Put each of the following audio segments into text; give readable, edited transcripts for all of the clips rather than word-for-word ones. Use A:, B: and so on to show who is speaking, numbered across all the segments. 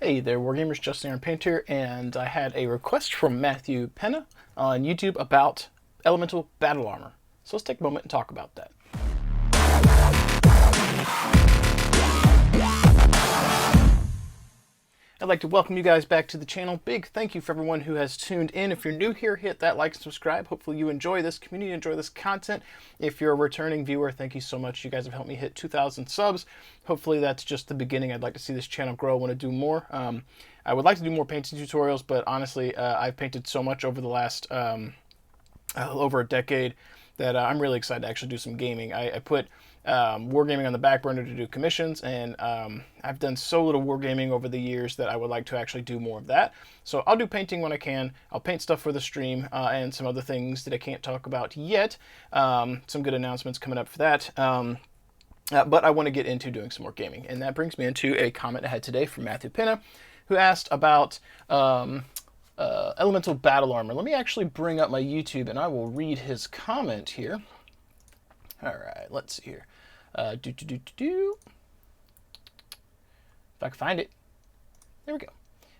A: Hey there, Wargamers, Justin Iron Paint here, and I had a request from Matthew Pena on YouTube about elemental battle armor. So let's take a moment and talk about that. I'd like to welcome you guys back to the channel. Big thank you for everyone who has tuned in. If you're new here, hit that like and subscribe. Hopefully you enjoy this community, enjoy this content. If you're a returning viewer, thank you so much. You guys have helped me hit 2,000 subs. Hopefully that's just the beginning. I'd like to see this channel grow. I want to do more. I would like to do more painting tutorials, but honestly, I've painted so much over the last over a decade that I'm really excited to actually do some gaming. I put wargaming on the back burner to do commissions, and I've done so little wargaming over the years that I would like to actually do more of that. So I'll do painting when I can. I'll paint stuff for the stream and some other things that I can't talk about yet. Some good announcements coming up for that. But I want to get into doing some more gaming, and that brings me into a comment I had today from Matthew Pena, who asked about elemental battle armor. Let me actually bring up my YouTube and I will read his comment here. All right, let's see here. If I can find it. There we go.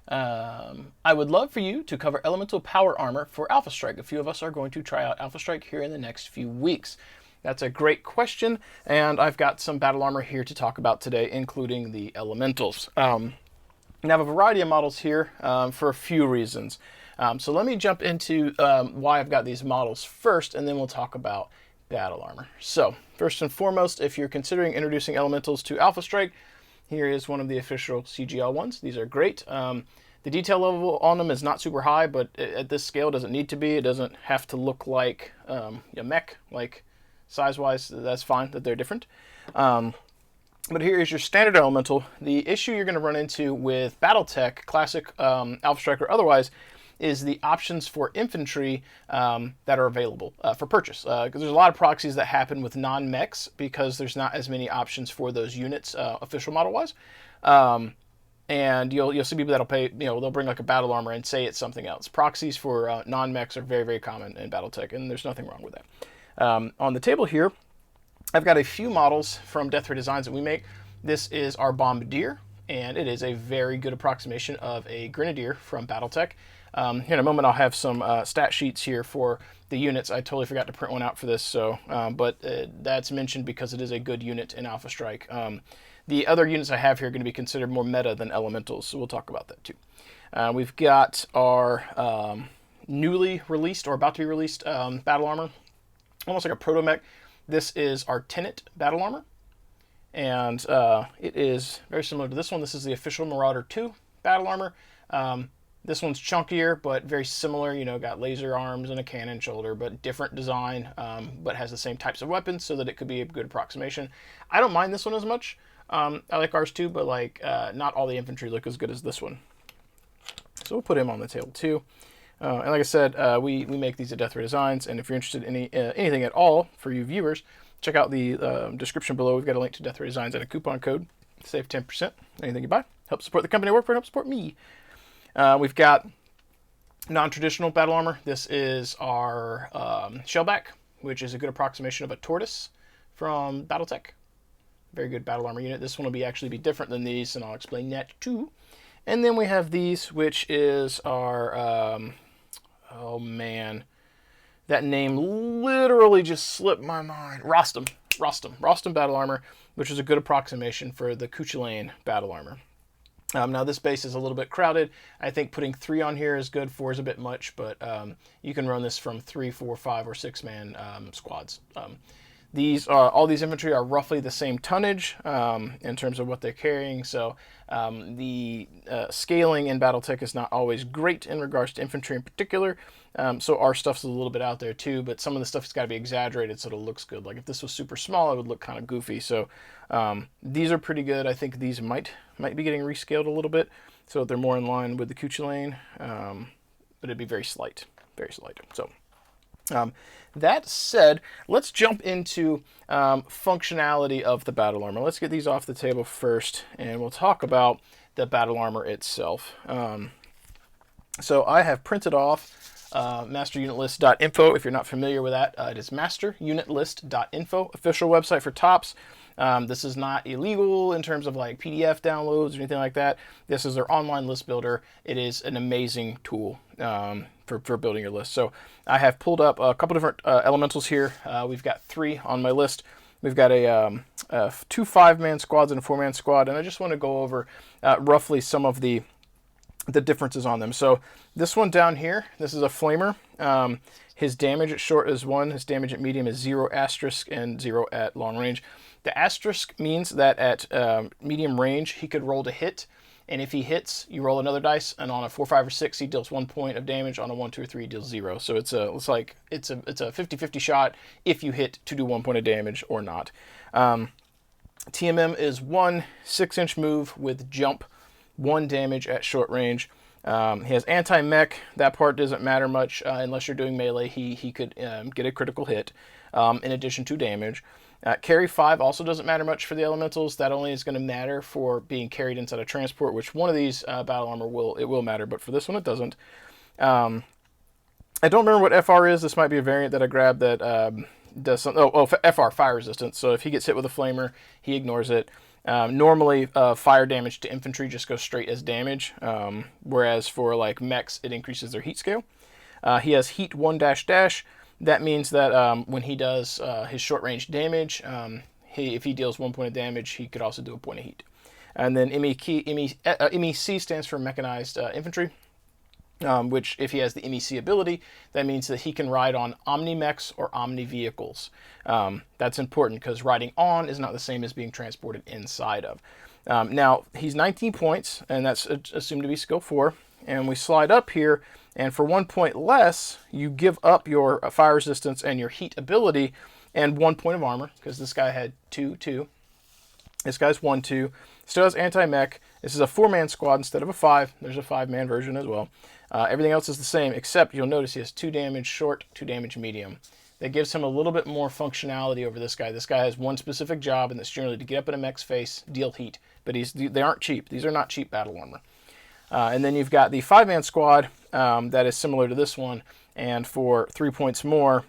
A: I would love for you to cover elemental power armor for Alpha Strike. A few of us are going to try out Alpha Strike here in the next few weeks. That's a great question, and I've got some battle armor here to talk about today, including the elementals. I have a variety of models here for a few reasons. So let me jump into why I've got these models first, and then we'll talk about battle armor. So first and foremost, if you're considering introducing elementals to Alpha Strike, here is one of the official CGL ones. These are great. The detail level on them is not super high, but at this scale it doesn't need to be. It doesn't have to look like a mech, like size-wise. That's fine that they're different. But here is your standard elemental. The issue you're going to run into with Battletech, Classic, Alpha Strike, or otherwise, is the options for infantry that are available for purchase. Because there's a lot of proxies that happen with non-mechs because there's not as many options for those units official model-wise. And you'll see people that'll pay, they'll bring like a battle armor and say it's something else. Proxies for non-mechs are very, very common in Battletech, and there's nothing wrong with that. On the table here, I've got a few models from Death Ray Designs that we make. This is our Bombardier, and it is a very good approximation of a Grenadier from Battletech. Here in a moment I'll have some stat sheets here for the units. I totally forgot to print one out for this, so but that's mentioned because it is a good unit in Alpha Strike. The other units I have here are going to be considered more meta than elementals, so we'll talk about that too. We've got our newly released, or about to be released, battle armor, almost like a proto-mech. This is our Tenet battle armor, and it is very similar to this one. This is the official Marauder 2 battle armor. This one's chunkier, but very similar. Got laser arms and a cannon shoulder, but different design, but has the same types of weapons so that it could be a good approximation. I don't mind this one as much. I like ours too, but not all the infantry look as good as this one. So we'll put him on the table too. And like I said, we make these at Death Ray Designs, and if you're interested in anything at all for you viewers, check out the description below. We've got a link to Death Ray Designs and a coupon code to save 10%. Anything you buy, help support the company I work for and help support me. We've got non-traditional battle armor. This is our Shellback, which is a good approximation of a Tortoise from Battletech. Very good battle armor unit. This one will actually be different than these, and I'll explain that too. And then we have these, which is our oh man, that name literally just slipped my mind. Rostam battle armor, which is a good approximation for the Cuchulainn battle armor. Now this base is a little bit crowded. I think putting 3 on here is good. 4 is a bit much, but you can run this from 3, 4, 5, or 6-man squads. All these infantry are roughly the same tonnage in terms of what they're carrying, so the scaling in Battletech is not always great in regards to infantry in particular, so our stuff's a little bit out there too, but some of the stuff's got to be exaggerated so it looks good. Like if this was super small, it would look kind of goofy, so these are pretty good. I think these might be getting rescaled a little bit so that they're more in line with the Cuchulainn, but it'd be very slight. So that said, let's jump into functionality of the battle armor. Let's get these off the table first, and we'll talk about the battle armor itself. So I have printed off masterunitlist.info. If you're not familiar with that, it is masterunitlist.info, official website for Tops. This is not illegal in terms of like PDF downloads or anything like that. This is their online list builder. It is an amazing tool for building your list. So I have pulled up a couple different elementals here. We've got 3 on my list. We've got a 2 5-man squads and a 4-man squad, and I just want to go over roughly some of the differences on them. So this one down here, this is a flamer. His damage at short is 1, his damage at medium is 0 asterisk, and 0 at long range. The asterisk means that at medium range, he could roll to hit, and if he hits, you roll another dice, and on a 4, 5, or 6, he deals 1 point of damage. On a 1, 2, or 3, he deals 0. So it's a 50-50 shot if you hit to do 1 point of damage or not. TMM is 1 6-inch move with jump, 1 damage at short range. He has anti-mech. That part doesn't matter much unless you're doing melee. He could get a critical hit in addition to damage. Carry 5 also doesn't matter much for the elementals. That only is going to matter for being carried inside a transport, which one of these battle armor will matter, but for this one it doesn't. I don't remember what FR is. This might be a variant that I grabbed that does something. FR, fire resistance. So if he gets hit with a flamer, he ignores it. Normally, fire damage to infantry just goes straight as damage, whereas for like mechs, it increases their heat scale. He has heat 1-. That means that when he does his short range damage, if he deals 1 point of damage, he could also do a point of heat. And then MEC stands for mechanized infantry, which if he has the MEC ability, that means that he can ride on omni-mechs or omni-vehicles. That's important because riding on is not the same as being transported inside of. Now, he's 19 points, and that's assumed to be skill 4. And we slide up here, and for 1 point less, you give up your fire resistance and your heat ability and 1 point of armor, because this guy had 2, 2. This guy's 1, 2. Still has anti-mech. This is a 4-man squad instead of a 5. There's a 5-man version as well. Everything else is the same, except you'll notice he has 2 damage short, 2 damage medium. That gives him a little bit more functionality over this guy. This guy has one specific job, and that's generally to get up in a mech's face, deal heat. But they aren't cheap. These are not cheap battle armor. And then you've got the 5-man squad that is similar to this one, and for 3 points more,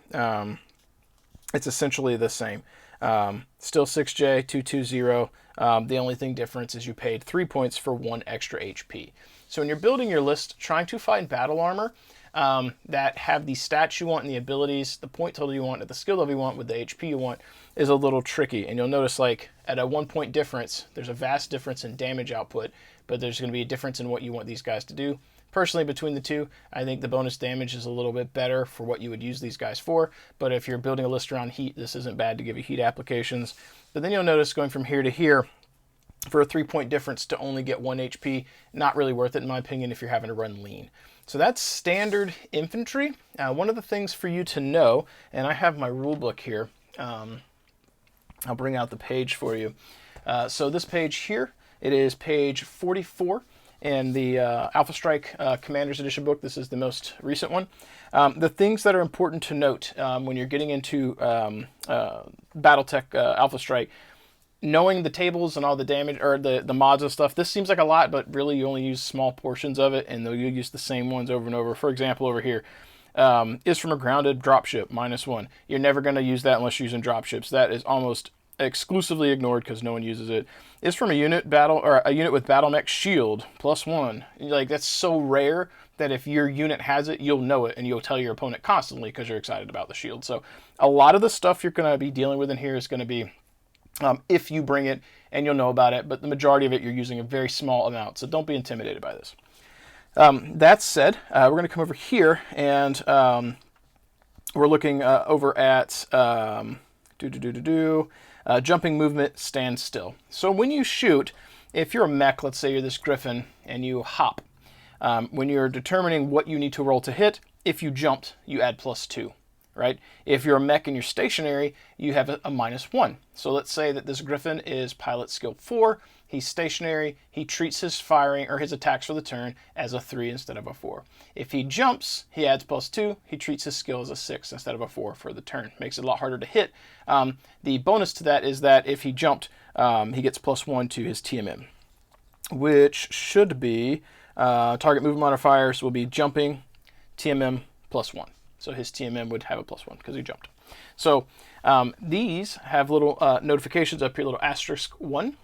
A: it's essentially the same. Still 6J, 220. The only thing difference is you paid 3 points for 1 extra HP. So when you're building your list, trying to find battle armor that have the stats you want and the abilities, the point total you want, and the skill level you want with the HP you want is a little tricky. And you'll notice like at a 1 point difference, there's a vast difference in damage output, but there's going to be a difference in what you want these guys to do. Personally, between the two, I think the bonus damage is a little bit better for what you would use these guys for. But if you're building a list around heat, this isn't bad to give you heat applications. But then you'll notice going from here to here, for a 3 point difference to only get 1 HP, not really worth it in my opinion if you're having to run lean. So that's standard infantry. One of the things for you to know, and I have my rule book here. I'll bring out the page for you. So this page here, it is page 44 in the Alpha Strike Commander's Edition book. This is the most recent one. The things that are important to note when you're getting into Battletech Alpha Strike, knowing the tables and all the damage or the mods and stuff, this seems like a lot, but really you only use small portions of it, and you'll use the same ones over and over. For example, over here, is from a grounded dropship, -1. You're never going to use that unless you're using dropships. That is almost exclusively ignored because no one uses it. Is from a unit battle or a unit with battle mech shield, +1. Like, that's so rare that if your unit has it, you'll know it and you'll tell your opponent constantly because you're excited about the shield. So a lot of the stuff you're going to be dealing with in here is going to be if you bring it, and you'll know about it, but the majority of it you're using a very small amount, so don't be intimidated by this. That said, we're going to come over here, and we're looking over at jumping movement, stand still. So when you shoot, if you're a mech, let's say you're this griffin, and you hop, when you're determining what you need to roll to hit, if you jumped, you add +2. Right? If you're a mech and you're stationary, you have a -1. So let's say that this Griffin is pilot skill 4. He's stationary. He treats his firing or his attacks for the turn as a 3 instead of a 4. If he jumps, he adds +2. He treats his skill as a 6 instead of a 4 for the turn. Makes it a lot harder to hit. The bonus to that is that if he jumped, he gets +1 to his TMM, which should be target movement modifiers will be jumping, TMM, +1. So his TMM would have a +1 because he jumped. So these have little notifications up here, little *1.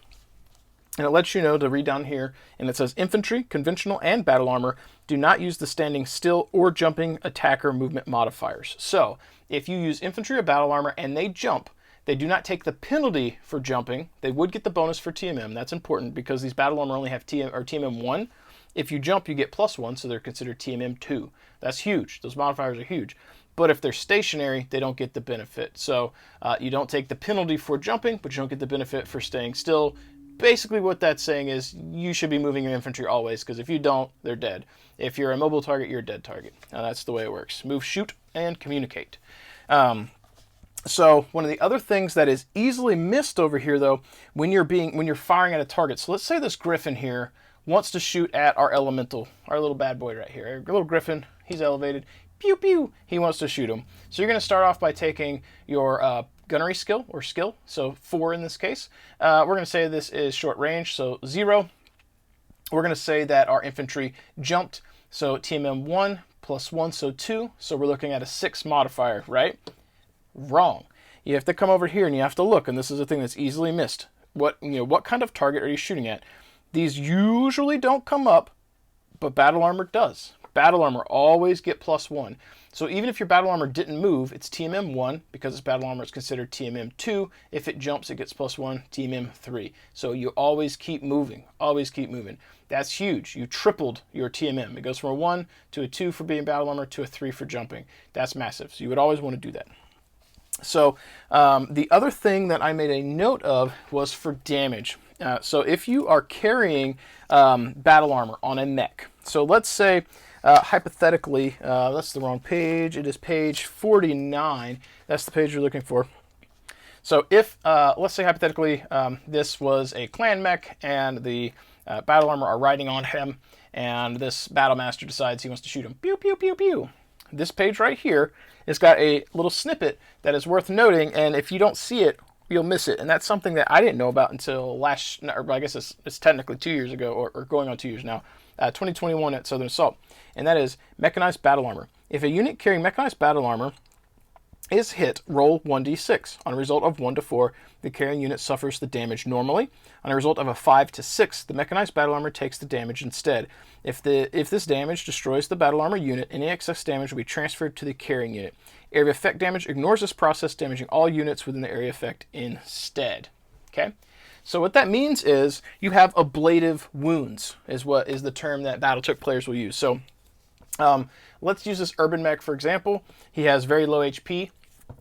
A: And it lets you know to read down here, and it says infantry, conventional, and battle armor do not use the standing still or jumping attacker movement modifiers. So if you use infantry or battle armor and they jump, they do not take the penalty for jumping. They would get the bonus for TMM. That's important because these battle armor only have TMM 1. If you jump, you get +1, so they're considered TMM 2. That's huge. Those modifiers are huge. But if they're stationary, they don't get the benefit. So you don't take the penalty for jumping, but you don't get the benefit for staying still. Basically what that's saying is you should be moving your infantry always, because if you don't, they're dead. If you're a mobile target, you're a dead target. That's the way it works. Move, shoot, and communicate. So one of the other things that is easily missed over here, though, when you're firing at a target. So let's say this Griffin here wants to shoot at our elemental, our little bad boy right here. Our little Griffin, he's elevated. Pew, pew. He wants to shoot him. So you're going to start off by taking your gunnery skill, or skill, so 4 in this case. We're going to say this is short range, so 0. We're going to say that our infantry jumped, so TMM 1 +1, so 2. So we're looking at a 6 modifier, right? Wrong. You have to come over here and you have to look, and this is a thing that's easily missed. What kind of target are you shooting at? These usually don't come up, but battle armor does. Battle armor always get +1. So even if your battle armor didn't move, it's TMM 1, because its battle armor is considered TMM 2. If it jumps, it gets +1, TMM 3. So you always keep moving, always keep moving. That's huge. You tripled your TMM. It goes from a 1 to a 2 for being battle armor to a 3 for jumping. That's massive. So you would always want to do that. So the other thing that I made a note of was for damage. So if you are carrying battle armor on a mech, so let's say hypothetically, that's the wrong page. It is page 49. That's the page you're looking for. So if, let's say hypothetically, this was a clan mech and the battle armor are riding on him, and this battle master decides he wants to shoot him. Pew, pew, pew, pew. This page right here has got a little snippet that is worth noting, and if you don't see it, you'll miss it. And that's something that I didn't know about until or I guess it's technically 2 years ago, or going on 2 years now, 2021 at Southern Assault. And that is mechanized battle armor. If a unit carrying mechanized battle armor is hit, roll 1d6. On a result of 1 to 4, the carrying unit suffers the damage normally. On a result of a 5 to 6, the mechanized battle armor takes the damage instead. If this damage destroys the battle armor unit, any excess damage will be transferred to the carrying unit. Area of effect damage ignores this process, damaging all units within the area of effect instead. Okay? So what that means is you have ablative wounds, is what is the term that Battletech players will use. So let's use this urban mech for example. He has very low HP.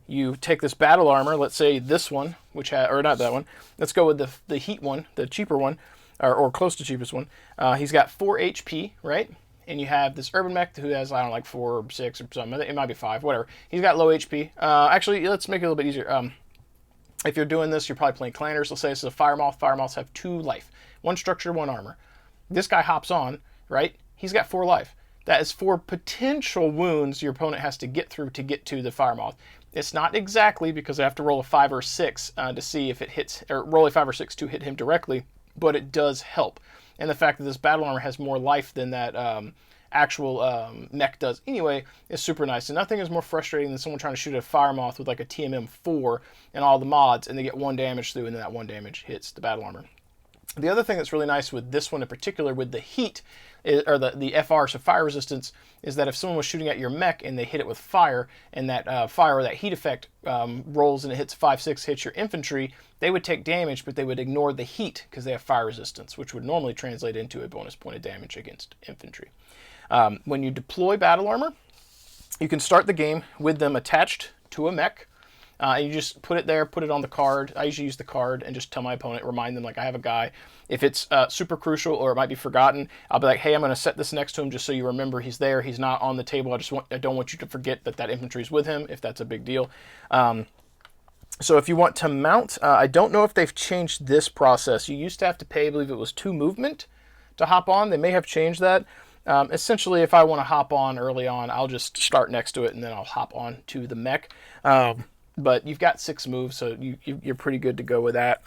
A: You take this battle armor, let's say this one, or not that one. Let's go with the heat one, the cheaper one, or close to cheapest one. He's got 4 HP, right? And you have this urban mech who has, I don't know, like 4 or 6 or something. It might be 5, whatever. He's got low HP. Actually, let's make it a little bit easier. If you're doing this, you're probably playing clanners. Let's say this is a fire moth. Fire moths have 2 life. 1 structure, 1 armor. This guy hops on, right? He's got 4 life. That is 4 potential wounds your opponent has to get through to get to the fire moth. It's not exactly, because I have to roll a 5 or 6 to see if it hits, or roll a 5 or 6 to hit him directly, but it does help. And the fact that this battle armor has more life than that actual mech does anyway is super nice. And nothing is more frustrating than someone trying to shoot a fire moth with like a TMM 4 and all the mods, and they get 1 damage through, and then that 1 damage hits the battle armor. The other thing that's really nice with this one in particular, with the heat, or the FR, so fire resistance, is that if someone was shooting at your mech and they hit it with fire, and that fire or that heat effect rolls and it hits 5-6, hits your infantry, they would take damage, but they would ignore the heat because they have fire resistance, which would normally translate into a bonus point of damage against infantry. When you deploy battle armor, you can start the game with them attached to a mech. You just put it there, put it on the card. I usually use the card and just tell my opponent, remind them like I have a guy. If it's super crucial or it might be forgotten, I'll be like, hey, I'm going to set this next to him just so you remember he's there. He's not on the table. I don't want you to forget that infantry is with him, if that's a big deal. So if you want to mount, I don't know if they've changed this process. You used to have to pay, I believe it was 2 movement to hop on. They may have changed that. Essentially, if I want to hop on early on, I'll just start next to it and then I'll hop on to the mech. But you've got 6 moves, so you're pretty good to go with that.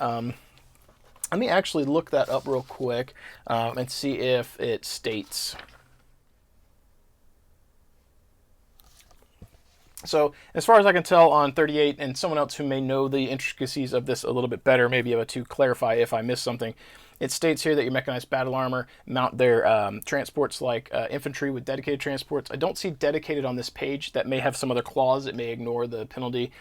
A: Let me actually look that up real quick and see if it states. So as far as I can tell on 38, and someone else who may know the intricacies of this a little bit better may be able to clarify if I missed something, it states here that your mechanized battle armor mount their transports like infantry with dedicated transports. I don't see dedicated on this page. That may have some other clause. It may ignore the penalty.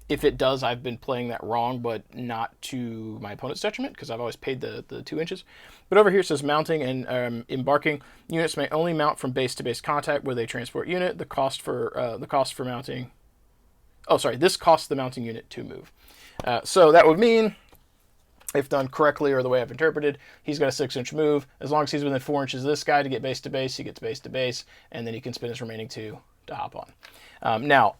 A: If it does, I've been playing that wrong, but not to my opponent's detriment because I've always paid the 2 inches. But over here it says mounting and embarking. Units may only mount from base-to-base contact with a transport unit. The cost for mounting. Oh, sorry. This costs the mounting unit to move. So that would mean, if done correctly or the way I've interpreted, he's got a 6-inch move. As long as he's within 4 inches of this guy to get base to base, he gets base to base, and then he can spin his remaining 2 to hop on. Now,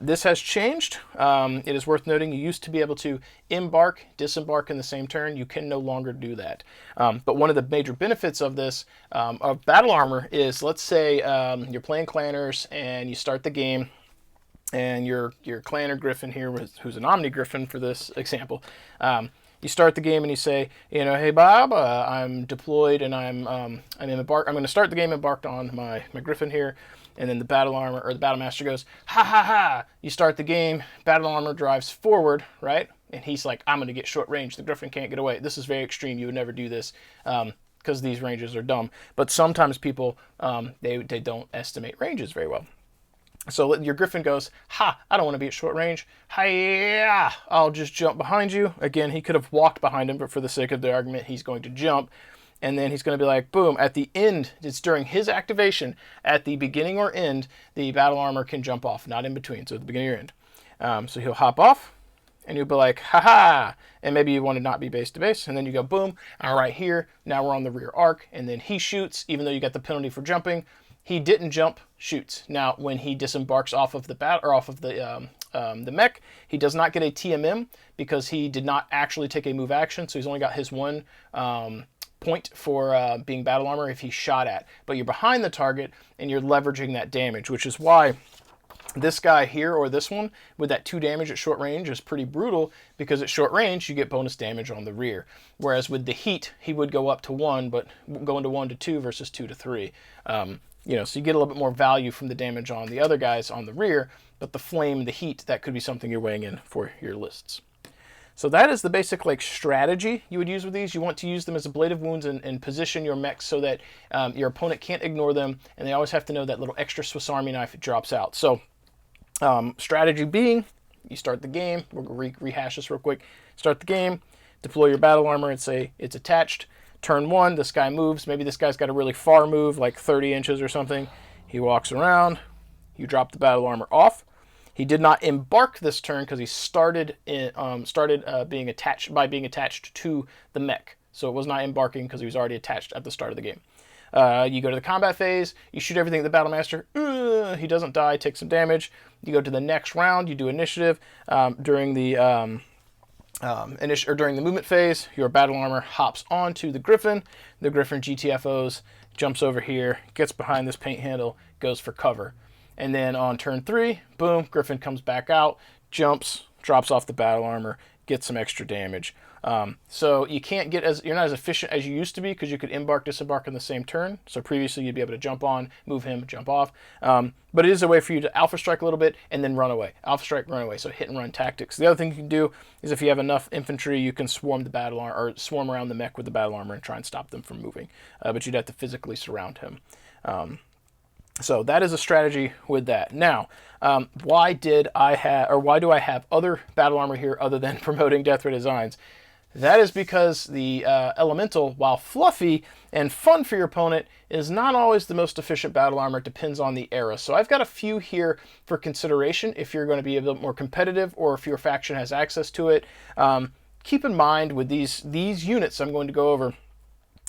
A: this has changed. It is worth noting you used to be able to embark, disembark in the same turn. You can no longer do that. But one of the major benefits of this, of battle armor, is let's say you're playing clanners and you start the game, and your clanner Griffin here, who's an Omni Griffin for this example, you start the game and you say, hey Bob, I'm deployed and I'm going to start the game embarked on my Griffin here. And then the battle armor or the battle master goes, ha ha ha. You start the game, battle armor drives forward, right? And he's like, I'm going to get short range. The Griffin can't get away. This is very extreme. You would never do this because these ranges are dumb. But sometimes people, they don't estimate ranges very well. So your Griffin goes, ha, I don't want to be at short range. Hi-ya, I'll just jump behind you. Again, he could have walked behind him, but for the sake of the argument, he's going to jump. And then he's going to be like, boom, at the end, it's during his activation, at the beginning or end, the battle armor can jump off, not in between, so at the beginning or end. So he'll hop off, and you'll be like, ha-ha, and maybe you want to not be base to base, and then you go, boom, all right, here, now we're on the rear arc, and then he shoots, even though you got the penalty for jumping. He didn't jump, shoots. Now, when he disembarks off of the the mech, he does not get a TMM because he did not actually take a move action, so he's only got his one point for being battle armor if he's shot at. But you're behind the target and you're leveraging that damage, which is why this guy here or this one with that 2 damage at short range is pretty brutal, because at short range you get bonus damage on the rear. Whereas with the heat, he would go up to 1, but go into 1 to 2 versus 2 to 3. So you get a little bit more value from the damage on the other guys on the rear, but the flame, the heat, that could be something you're weighing in for your lists. So that is the basic strategy you would use with these. You want to use them as ablative wounds and position your mechs so that your opponent can't ignore them, and they always have to know that little extra Swiss Army knife it drops out. So strategy being, you start the game. We'll rehash this real quick. Start the game, deploy your battle armor and say it's attached. Turn 1, this guy moves. Maybe this guy's got a really far move, like 30 inches or something. He walks around. You drop the battle armor off. He did not embark this turn because he started being attached to the mech. So it was not embarking because he was already attached at the start of the game. You go to the combat phase. You shoot everything at the battle master. He doesn't die. Takes some damage. You go to the next round. You do initiative. During the movement phase, your battle armor hops onto the Griffin. The Griffin GTFOs, jumps over here, gets behind this paint handle, goes for cover. And then on turn 3, boom, Griffin comes back out, jumps, drops off the battle armor, gets some extra damage. So you're not as efficient as you used to be because you could embark, disembark in the same turn. So previously you'd be able to jump on, move him, jump off. But it is a way for you to alpha strike a little bit and then run away. Alpha strike, run away. So hit and run tactics. The other thing you can do is if you have enough infantry, you can swarm the battle armor or swarm around the mech with the battle armor and try and stop them from moving. But you'd have to physically surround him. So that is a strategy with that. Now, why do I have other battle armor here other than promoting Death Ray designs? That is because the Elemental, while fluffy and fun for your opponent, is not always the most efficient battle armor. It depends on the era. So I've got a few here for consideration if you're going to be a bit more competitive or if your faction has access to it. Keep in mind with these units I'm going to go over,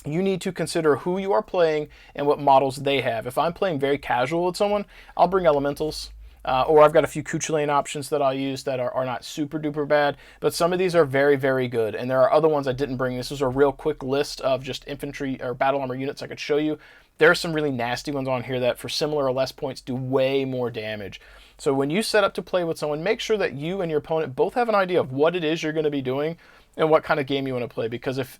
A: you need to consider who you are playing and what models they have. If I'm playing very casual with someone, I'll bring Elementals. Or I've got a few Cuchulainn options that I'll use that are not super duper bad, but some of these are very, very good. And there are other ones I didn't bring. This is a real quick list of just infantry or battle armor units I could show you. There are some really nasty ones on here that for similar or less points do way more damage. So when you set up to play with someone, make sure that you and your opponent both have an idea of what it is you're going to be doing and what kind of game you want to play. Because if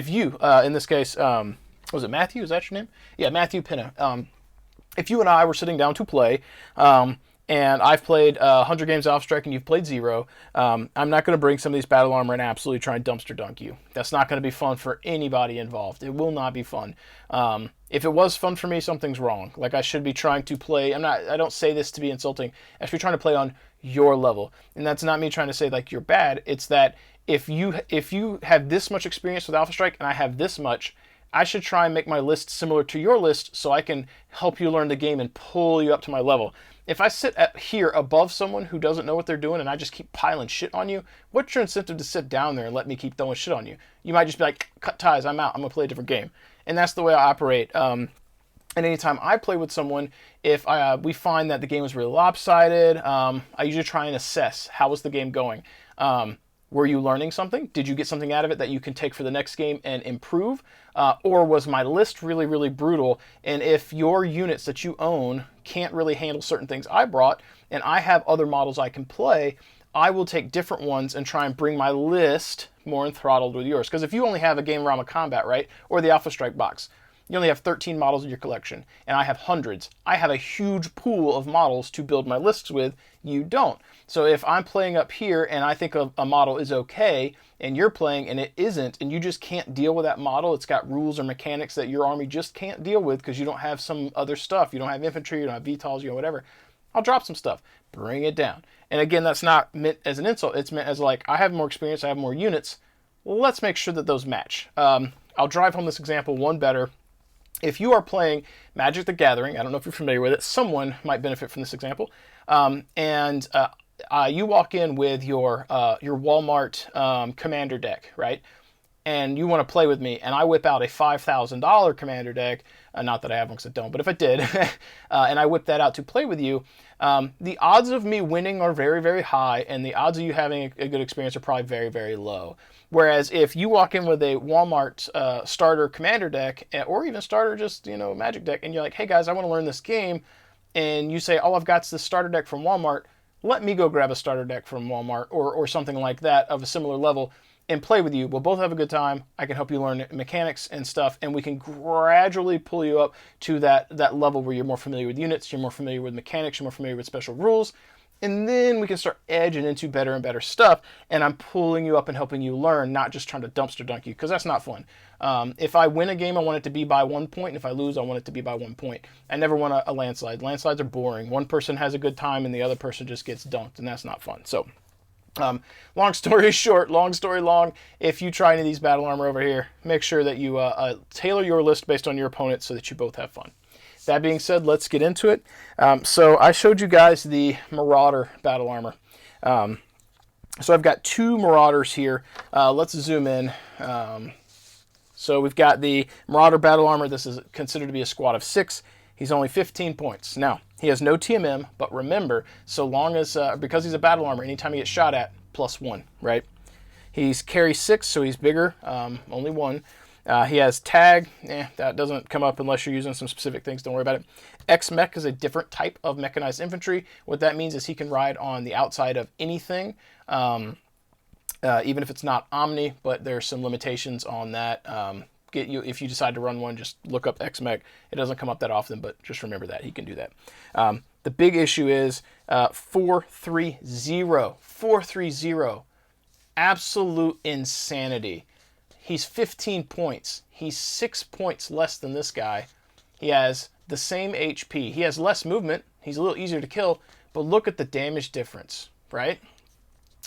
A: you, in this case, was it Matthew? Is that your name? Yeah, Matthew Pena. If you and I were sitting down to play, and I've played 100 games of Alpha Strike and you've played 0, I'm not going to bring some of these battle armor and absolutely try and dumpster dunk you. That's not going to be fun for anybody involved. It will not be fun. If it was fun for me, something's wrong. Like, I should be trying to play, I don't say this to be insulting, I should be trying to play on your level. And that's not me trying to say like you're bad. It's that if you have this much experience with Alpha Strike and I have this much, I should try and make my list similar to your list so I can help you learn the game and pull you up to my level. If I sit here above someone who doesn't know what they're doing and I just keep piling shit on you, what's your incentive to sit down there and let me keep throwing shit on you? You might just be like, cut ties, I'm out, I'm going to play a different game. And that's the way I operate. And anytime I play with someone, if we find that the game is really lopsided, I usually try and assess, how was the game going? Were you learning something? Did you get something out of it that you can take for the next game and improve? Or was my list really, really brutal? And if your units that you own can't really handle certain things I brought, and I have other models I can play, I will take different ones and try and bring my list more enthrottled with yours. Because if you only have a game Rama Combat, right, or the Alpha Strike box, you only have 13 models in your collection, and I have hundreds. I have a huge pool of models to build my lists with. You don't. So if I'm playing up here and I think a model is okay, and you're playing and it isn't, and you just can't deal with that model, it's got rules or mechanics that your army just can't deal with because you don't have some other stuff, you don't have infantry, you don't have VTOLs, whatever, I'll drop some stuff, bring it down. And again, that's not meant as an insult, it's meant as like, I have more experience, I have more units, let's make sure that those match. I'll drive home this example one better. If you are playing Magic the Gathering, I don't know if you're familiar with it, someone might benefit from this example, and you walk in with your Walmart Commander deck, right? And you want to play with me, and I whip out a $5,000 Commander deck, not that I have one because I don't, but if I did, and I whip that out to play with you, the odds of me winning are very, very high, and the odds of you having a good experience are probably very, very low. Whereas if you walk in with a Walmart starter Commander deck, or even starter just, Magic deck, and you're like, hey guys, I want to learn this game, and you say, all I've got is this starter deck from Walmart, let me go grab a starter deck from Walmart, or something like that of a similar level, and play with you. We'll both have a good time. I can help you learn mechanics and stuff, and we can gradually pull you up to that level where you're more familiar with units, you're more familiar with mechanics, you're more familiar with special rules, and then we can start edging into better and better stuff, and I'm pulling you up and helping you learn, not just trying to dumpster dunk you, because that's not fun. If I win a game, I want it to be by 1 point, and if I lose, I want it to be by 1 point. I never want a landslide. Landslides are boring. One person has a good time, and the other person just gets dunked, and that's not fun. So, long story short, long story long, if you try any of these battle armor over here, make sure that you tailor your list based on your opponent so that you both have fun. That being said, let's get into it. So I showed you guys the Marauder battle armor. So I've got 2 Marauders here. Let's zoom in. So we've got the Marauder battle armor. This is considered to be a squad of 6. He's only 15 points. Now, he has no TMM, but remember, so long as, because he's a battle armor, anytime he gets shot at, +1, right? He's carry 6, so he's bigger, only 1. He has tag, that doesn't come up unless you're using some specific things, don't worry about it. X-Mech is a different type of mechanized infantry. What that means is he can ride on the outside of anything, even if it's not Omni, but there's some limitations on that. If you decide to run one, just look up X-Mech. It doesn't come up that often, but just remember that. He can do that. The big issue is 430. 430. Absolute insanity. He's 15 points. He's 6 points less than this guy. He has the same HP. He has less movement. He's a little easier to kill, but look at the damage difference, right?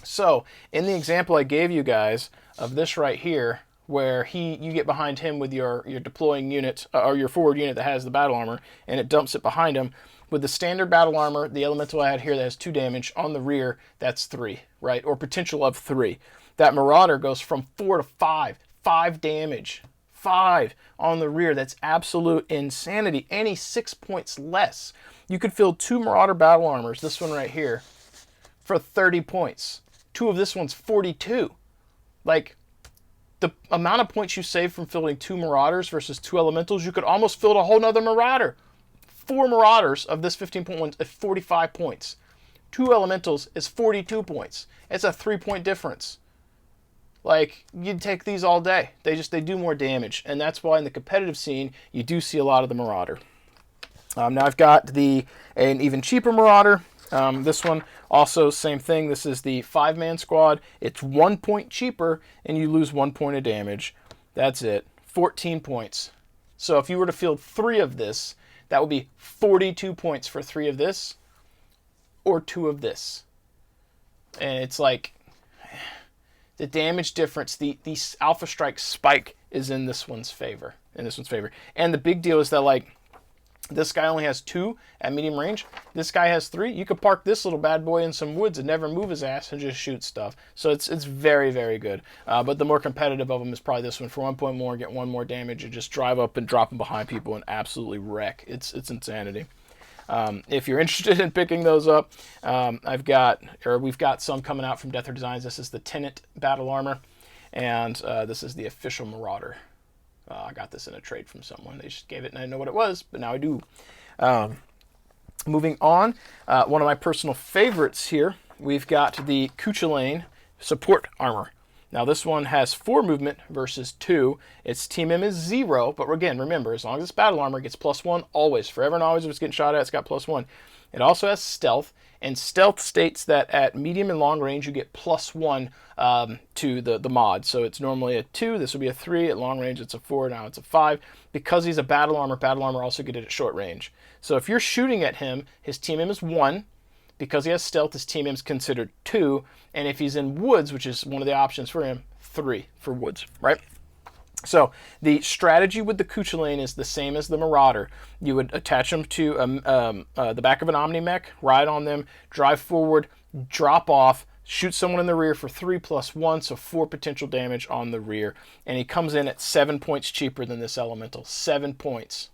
A: So, in the example I gave you guys of this right here, where you get behind him with your deploying unit, or your forward unit that has the battle armor, and it dumps it behind him. With the standard battle armor, the elemental I had here that has 2 damage, on the rear, that's 3, right? Or potential of 3. That Marauder goes from 4 to 5. 5 damage. 5 on the rear. That's absolute insanity. And he's 6 points less. You could fill 2 Marauder battle armors, this one right here, for 30 points. 2 of this one's 42. Like, the amount of points you save from filling 2 Marauders versus 2 Elementals, you could almost fill a whole nother Marauder. 4 Marauders of this 15.1 is 45 points. 2 Elementals is 42 points. It's a 3-point difference. Like, you'd take these all day. They do more damage. And that's why in the competitive scene, you do see a lot of the Marauder. Now I've got an even cheaper Marauder. This one, also same thing. This is the 5-man squad. It's 1 point cheaper, and you lose 1 point of damage. That's it. 14 points. So if you were to field 3 of this, that would be 42 points for 3 of this, or 2 of this. And it's like, the damage difference, the Alpha Strike spike is in this one's favor. And the big deal is that, like, this guy only has 2 at medium range. This guy has 3. You could park this little bad boy in some woods and never move his ass and just shoot stuff. So it's very, very good. But the more competitive of them is probably this one. For 1 point more, get 1 more damage, and just drive up and drop them behind people and absolutely wreck. It's insanity. If you're interested in picking those up, we've got some coming out from Death or Designs. This is the Tenant Battle Armor, and this is the Official Marauder. I got this in a trade from someone. They just gave it, and I didn't know what it was, but now I do. Moving on, one of my personal favorites here, we've got the Cuchulainn Support Armor. Now this one has 4 movement versus 2. Its TMM is 0, but again, remember, as long as it's battle armor, it gets +1 always. Forever and always if it's getting shot at, it's got +1. It also has stealth, and stealth states that at medium and long range, you get +1 to the mod. So it's normally a 2, this would be a 3. At long range, it's a 4, now it's a 5. Because he's a battle armor also get it at short range. So if you're shooting at him, his TMM is 1. Because he has stealth, his TMM is considered 2. And if he's in woods, which is one of the options for him, 3 for woods, right? So the strategy with the Cuchulainn is the same as the Marauder. You would attach them to the back of an Omni-Mech, ride on them, drive forward, drop off, shoot someone in the rear for 3 + 1, so 4 potential damage on the rear. And he comes in at 7 points cheaper than this elemental. 7 points.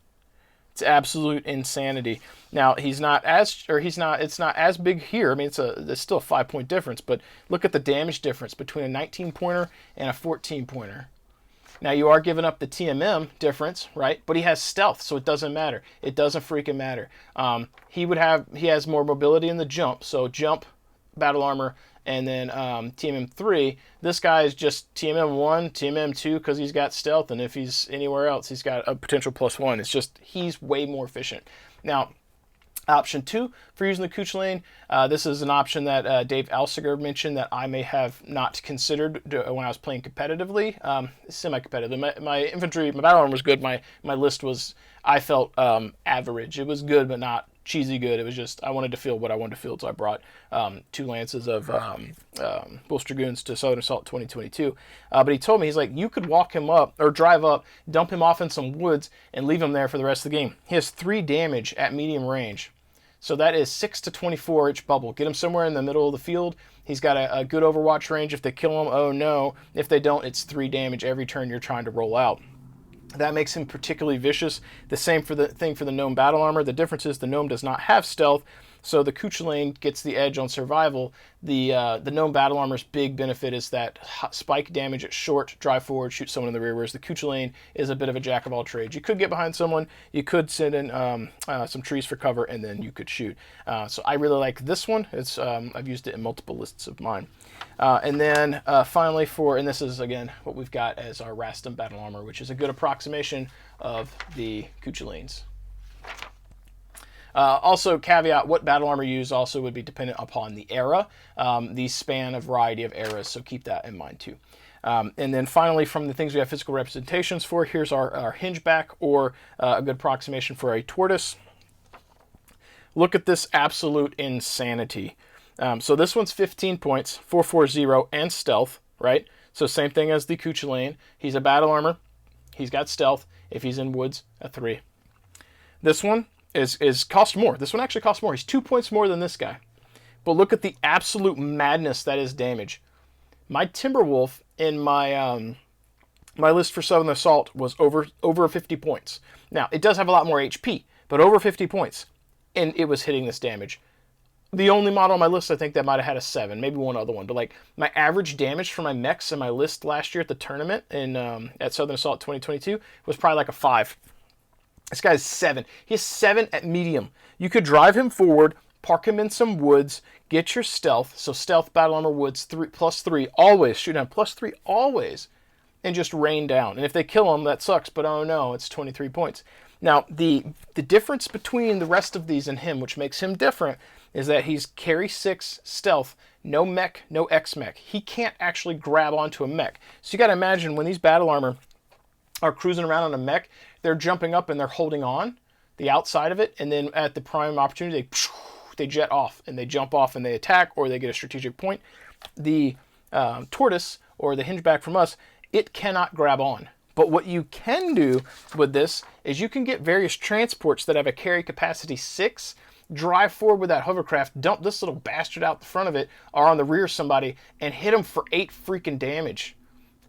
A: It's absolute insanity. Now it's not as big here. I mean, it's still a 5-point difference, but look at the damage difference between a 19-pointer and a 14-pointer. Now you are giving up the TMM difference, right? But he has stealth, so it doesn't matter. It doesn't freaking matter. He has more mobility in the jump, so jump, battle armor, and then TMM 3. This guy is just TMM 1, TMM 2 because he's got stealth, and if he's anywhere else, he's got a potential +1. It's just he's way more efficient. Now, option 2 for using the Cuchulainn, this is an option that Dave Alsiger mentioned that I may have not considered when I was playing competitively, semi-competitively. My infantry, my battle armor was good. My list was, I felt, average. It was good, but not cheesy good. It was just, I wanted to field what I wanted to field, so I brought 2 lances of Wolf's Dragoons to Southern Assault 2022. But he told me, he's like, you could walk him up, or drive up, dump him off in some woods, and leave him there for the rest of the game. He has 3 damage at medium range. So that is 6 to 24 each bubble. Get him somewhere in the middle of the field. He's got a good overwatch range. If they kill him, oh no. If they don't, it's 3 damage every turn you're trying to roll out. That makes him particularly vicious. The same for the Gnome Battle Armor. The difference is the Gnome does not have stealth, so the Cuchulainn gets the edge on survival. The Gnome Battle Armor's big benefit is that spike damage at short, drive forward, shoot someone in the rear, whereas the Cuchulainn is a bit of a jack of all trades. You could get behind someone, you could send in some trees for cover, and then you could shoot. So I really like this one. It's I've used it in multiple lists of mine. And then finally and this is again what we've got as our Rastum Battle Armor, which is a good approximation of the Cuchulainns. Also, caveat, what battle armor you use also would be dependent upon the era. These span a variety of eras, so keep that in mind too. And then finally, from the things we have physical representations for, here's our hingeback, or a good approximation for a tortoise. Look at this absolute insanity. So this one's 15 points, 440, and stealth, right? So same thing as the Cuchulainn. He's a battle armor. He's got stealth. If he's in woods, a 3. This one is cost more. This one actually costs more. He's 2 points more than this guy. But look at the absolute madness that is damage. My Timberwolf in my my list for Southern Assault was over 50 points. Now, it does have a lot more HP, but over 50 points. And it was hitting this damage. The only model on my list, I think, that might have had a 7, maybe one other one. But like my average damage for my mechs in my list last year at the tournament at Southern Assault 2022 was probably like a 5. This guy's 7. He has 7 at medium. You could drive him forward, park him in some woods, get your stealth. So stealth, battle armor, woods, +3 always. Shoot down +3 always. And just rain down. And if they kill him, that sucks. But oh no, it's 23 points. Now, the difference between the rest of these and him, which makes him different, is that he's carry 6 stealth, no mech, no X-mech. He can't actually grab onto a mech. So you got to imagine when these battle armor are cruising around on a mech, they're jumping up and they're holding on the outside of it, and then at the prime opportunity, they jet off and they jump off and they attack, or they get a strategic point. The tortoise, or the hingeback from us, it cannot grab on. But what you can do with this is you can get various transports that have a carry capacity 6, drive forward with that hovercraft, dump this little bastard out the front of it or on the rear of somebody, and hit them for 8 freaking damage.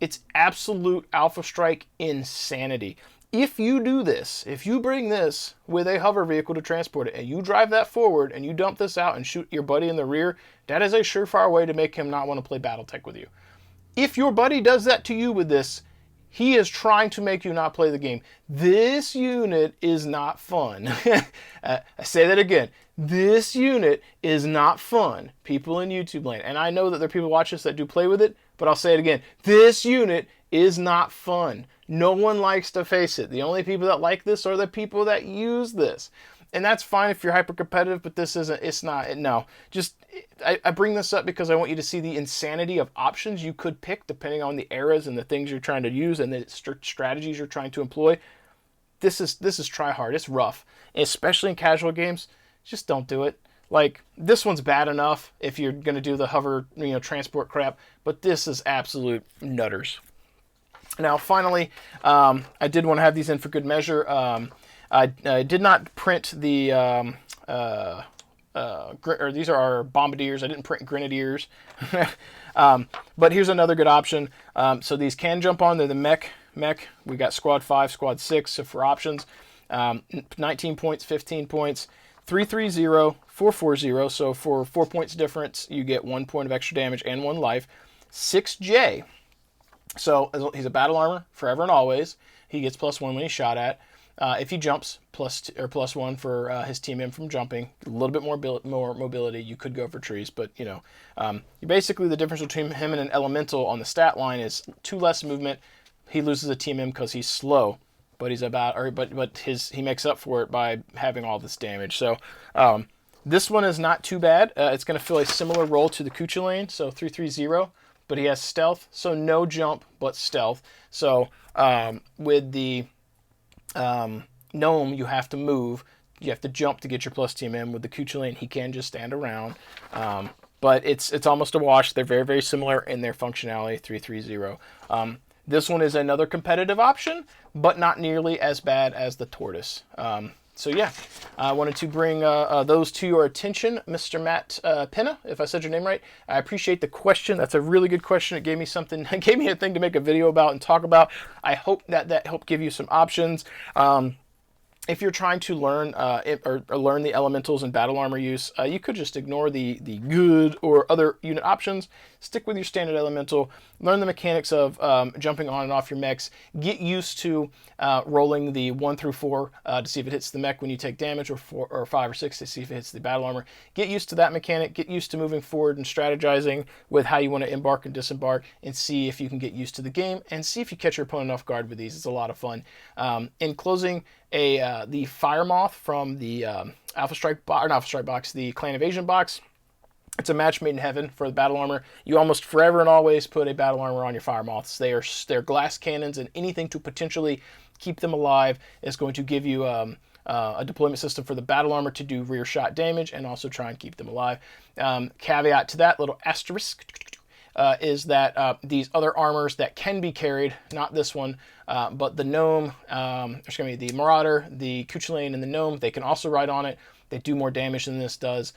A: It's absolute Alpha Strike insanity. If you do this, if you bring this with a hover vehicle to transport it, and you drive that forward and you dump this out and shoot your buddy in the rear, that is a surefire way to make him not want to play Battletech with you. If your buddy does that to you with this, he is trying to make you not play the game. This unit is not fun. I say that again. This unit is not fun. People in YouTube land. And I know that there are people watching this that do play with it, but I'll say it again. This unit is not fun. No one likes to face it. The only people that like this are the people that use this. And that's fine if you're hyper competitive, but this isn't, it's not, no. Just, I bring this up because I want you to see the insanity of options you could pick depending on the eras and the things you're trying to use and the strategies you're trying to employ. This is try hard. It's rough, especially in casual games. Just don't do it. Like, this one's bad enough if you're going to do the hover, transport crap, but this is absolute nutters. Now, finally, I did want to have these in for good measure. I did not print the, or these are our bombardiers. I didn't print grenadiers. But here's another good option. So these can jump on. They're the mech. We got squad 5, squad 6. So for options, 19 points, 15 points, 330, 440. So for 4 points difference, you get 1 point of extra damage and 1 life. 6J. So he's a battle armor forever and always. He gets +1 when he's shot at. If he jumps, +1 for his team in from jumping. A little bit more mobility. You could go for trees, but basically the difference between him and an elemental on the stat line is 2 less movement. He loses a team in because he's slow, but he makes up for it by having all this damage. So this one is not too bad. It's going to fill a similar role to the Cuchulain, so 330. But he has stealth, so no jump, but stealth. So with the gnome, you have to move. You have to jump to get your plus team in. With the Cuchulain, he can just stand around. But it's almost a wash. They're very, very similar in their functionality, 330. This one is another competitive option, but not nearly as bad as the Tortoise. So yeah, I wanted to bring those to your attention, Mr. Matt Pena, if I said your name right. I appreciate the question. That's a really good question. It gave me something, it gave me a thing to make a video about and talk about. I hope that helped give you some options. If you're trying to learn or learn the elementals and battle armor use, you could just ignore the good or other unit options. Stick with your standard elemental. Learn the mechanics of jumping on and off your mechs. Get used to rolling the 1 through 4 to see if it hits the mech when you take damage, or 4 or 5 or 6 to see if it hits the battle armor. Get used to that mechanic. Get used to moving forward and strategizing with how you want to embark and disembark, and see if you can get used to the game, and see if you catch your opponent off guard with these. It's a lot of fun. In closing, the Fire Moth from the Alpha Strike box, the Clan Invasion box. It's a match made in heaven for the battle armor. You almost forever and always put a battle armor on your Fire Moths. They're glass cannons, and anything to potentially keep them alive is going to give you a deployment system for the battle armor to do rear shot damage and also try and keep them alive. Caveat to that, little asterisk, is that these other armors that can be carried, not this one, but the gnome, the marauder, the Cuchulain, and the gnome, they can also ride on it. They do more damage than this does.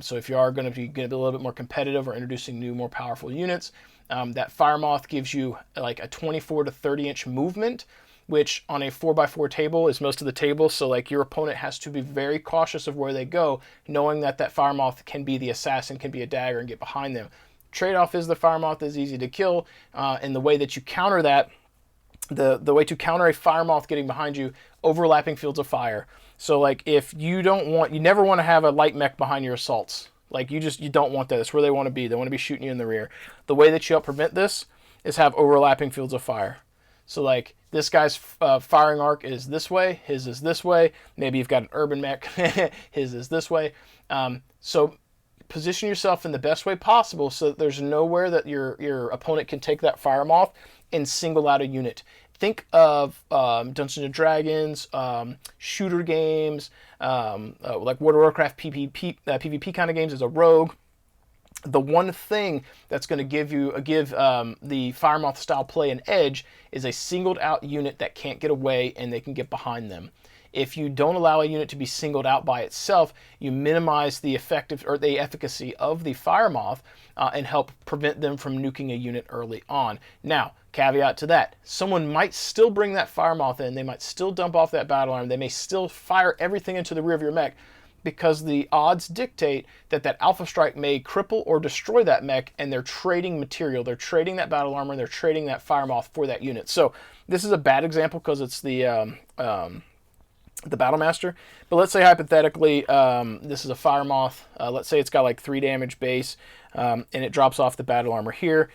A: So if you are going to be a little bit more competitive or introducing new, more powerful units, that Fire Moth gives you like a 24 to 30 inch movement, which on a 4x4 table is most of the table. So like your opponent has to be very cautious of where they go, knowing that Fire Moth can be the assassin, can be a dagger, and get behind them. Trade-off is the Fire Moth is easy to kill, and the way that you counter that, the way to counter a Fire Moth getting behind you, overlapping fields of fire. So like if you never want to have a light mech behind your assaults. Like you don't want that. That's where they want to be. They want to be shooting you in the rear. The way that you help prevent this is have overlapping fields of fire. So like this guy's firing arc is this way, his is this way. Maybe you've got an urban mech, his is this way. So position yourself in the best way possible so that there's nowhere that your opponent can take that fire moth and single out a unit. Think of Dungeons and Dragons, shooter games, like World of Warcraft PvP kind of games as a rogue. The one thing that's going to give the fire moth style play an edge is a singled out unit that can't get away and they can get behind them. If you don't allow a unit to be singled out by itself, you minimize the efficacy of the fire moth and help prevent them from nuking a unit early on. Now, caveat to that, someone might still bring that fire moth in, they might still dump off that battle armor, they may still fire everything into the rear of your mech, because the odds dictate that that Alpha Strike may cripple or destroy that mech, and they're trading material. They're trading that battle armor, and they're trading that fire moth for that unit. So this is a bad example because it's the Battle Master. But let's say hypothetically this is a fire moth. Let's say it's got like 3 damage base, and it drops off the battle armor here.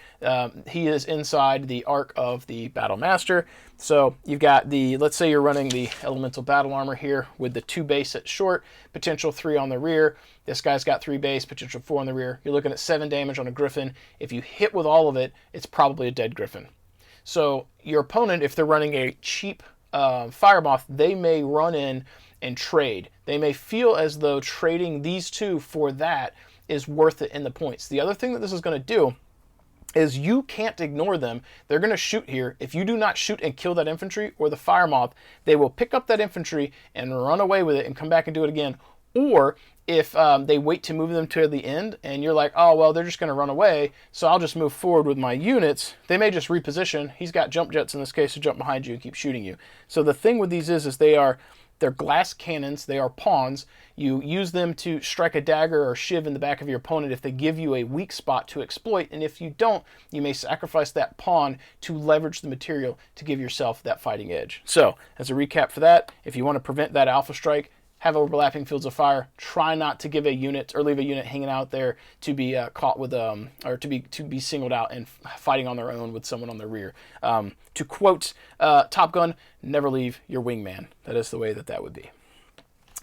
A: He is inside the arc of the Battle Master. So you've got let's say you're running the elemental battle armor here with the 2 base at short, potential 3 on the rear. This guy's got 3 base, potential 4 on the rear. You're looking at 7 damage on a Griffin. If you hit with all of it, it's probably a dead Griffin. So your opponent, if they're running a cheap fire moth, they may run in and trade. They may feel as though trading these 2 for that is worth it in the points. The other thing that this is going to do is you can't ignore them. They're going to shoot here. If you do not shoot and kill that infantry or the fire moth, they will pick up that infantry and run away with it and come back and do it again. Or if they wait to move them to the end and you're like, oh, well, they're just going to run away, so I'll just move forward with my units, they may just reposition. He's got jump jets in this case to jump behind you and keep shooting you. So the thing with these is they're glass cannons. They are pawns. You use them to strike a dagger or shiv in the back of your opponent if they give you a weak spot to exploit. And if you don't, you may sacrifice that pawn to leverage the material to give yourself that fighting edge. So as a recap for that, if you want to prevent that Alpha Strike, have overlapping fields of fire. Try not to give a unit or leave a unit hanging out there to be caught with or to be singled out and fighting on their own with someone on their rear. To quote Top Gun, never leave your wingman. That is the way that would be.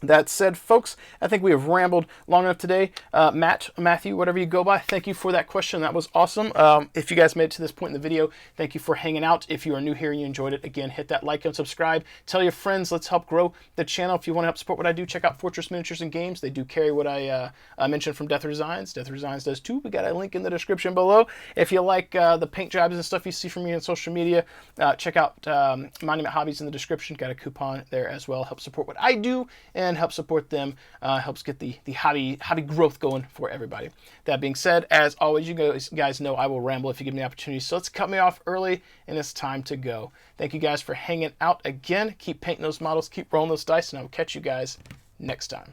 A: That said, folks, I think we have rambled long enough today. Matthew, whatever you go by, thank you for that question. That was awesome. If you guys made it to this point in the video, thank you for hanging out. If you are new here and you enjoyed it, again, hit that like and subscribe. Tell your friends. Let's help grow the channel. If you want to help support what I do, check out Fortress Miniatures and Games. They do carry what I mentioned from Death Designs. Death Designs does too. We got a link in the description below. If you like the paint jobs and stuff you see from me on social media, check out Monument Hobbies in the description. Got a coupon there as well. Help support what I do and help support them. Helps get the hobby growth going for everybody. That being said, as always, you guys know I will ramble if you give me the opportunity. So let's cut me off early, and it's time to go. Thank you guys for hanging out again. Keep painting those models, keep rolling those dice, and I will catch you guys next time.